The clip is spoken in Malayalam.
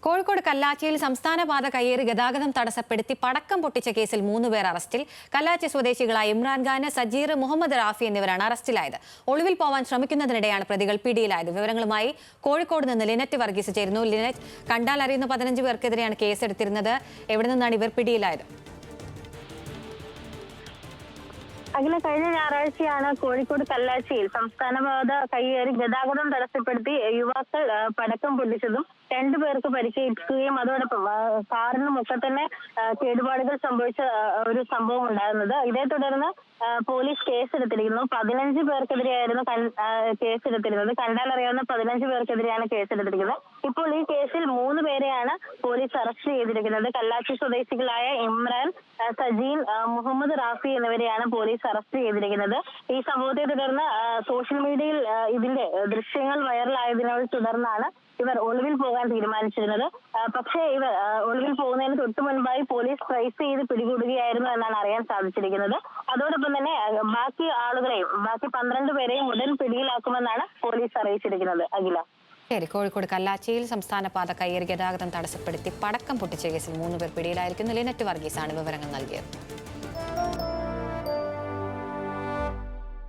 കോഴിക്കോട് കല്ലാച്ചിയിൽ സംസ്ഥാന പാത കയ്യേറി ഗതാഗതം തടസ്സപ്പെടുത്തി പടക്കം പൊട്ടിച്ച കേസിൽ 3 പേർ അറസ്റ്റിൽ. കല്ലാച്ചി സ്വദേശികളായ ഇമ്രാൻഖാൻ, സജീർ, മുഹമ്മദ് റാഫി എന്നിവരാണ് അറസ്റ്റിലായത്. ഒളിവിൽ പോവാൻ ശ്രമിക്കുന്നതിനിടെയാണ് പ്രതികൾ പിടിയിലായത്. വിവരങ്ങളുമായി കോഴിക്കോട് നിന്ന് ലിനറ്റ് വർഗീസ് ചേരുന്നു. ലിനറ്റ്, കണ്ടാൽ അറിയുന്ന 15 പേർക്കെതിരെയാണ് കേസെടുത്തിരുന്നത്. എവിടെ നിന്നാണ് ഇവർ പിടിയിലായത്? അഖില, കഴിഞ്ഞ ഞായറാഴ്ചയാണ് കോഴിക്കോട് കല്ലാച്ചിയിൽ സംസ്ഥാന പാത കയ്യേറി ഗതാഗതം തടസ്സപ്പെടുത്തി യുവാക്കൾ പടക്കം പൊട്ടിച്ചതും 2 പേർക്ക് പരിക്കേൽക്കുകയും അതോടൊപ്പം കാറിനുമൊക്കെ തന്നെ കേടുപാടുകൾ സംഭവിച്ച ഒരു സംഭവം ഉണ്ടായിരുന്നത്. ഇതേ തുടർന്ന് പോലീസ് കേസെടുത്തിരിക്കുന്നു. 15 പേർക്കെതിരെയായിരുന്നു കേസെടുത്തിരുന്നത്. കണ്ടാലറിയാവുന്ന 15 പേർക്കെതിരെയാണ് കേസെടുത്തിരിക്കുന്നത്. ഇപ്പോൾ ഈ കേസിൽ 3 പേരെയാണ് പോലീസ് അറസ്റ്റ് ചെയ്തിരിക്കുന്നത്. കല്ലാച്ചി സ്വദേശികളായ ഇമ്രാൻ, സജീൻ, മുഹമ്മദ് റാഫി എന്നിവരെയാണ് പോലീസ് അറസ്റ്റ് ചെയ്തിരിക്കുന്നത്. ഈ സംഭവത്തെ തുടർന്ന് സോഷ്യൽ മീഡിയയിൽ ഇതിന്റെ ദൃശ്യങ്ങൾ വൈറലായതിനെ തുടർന്നാണ് ഇവർ ഒളിവിൽ പോകാൻ തീരുമാനിച്ചിരുന്നത്. പക്ഷേ ഇവർ ഒളിവിൽ പോകുന്നതിന് തൊട്ടു മുൻപായി പോലീസ് ട്രേസ് ചെയ്ത് പിടികൂടുകയായിരുന്നു എന്നാണ് അറിയാൻ സാധിച്ചിരിക്കുന്നത്. അതോടൊപ്പം തന്നെ ബാക്കി 12 പേരെയും ഉടൻ പിടിയിലാക്കുമെന്നാണ് പോലീസ് അറിയിച്ചിരിക്കുന്നത്. അഖില, ശരി. കോഴിക്കോട് കല്ലാച്ചിയിൽ സംസ്ഥാന പാത കയ്യേറി ഗതാഗതം തടസ്സപ്പെടുത്തി പടക്കം പൊട്ടിച്ച കേസിൽ 3 പേർ പിടിയിലായിരിക്കുന്നു. ലിനറ്റ് വർഗീസാണ് വിവരങ്ങൾ നൽകിയത്.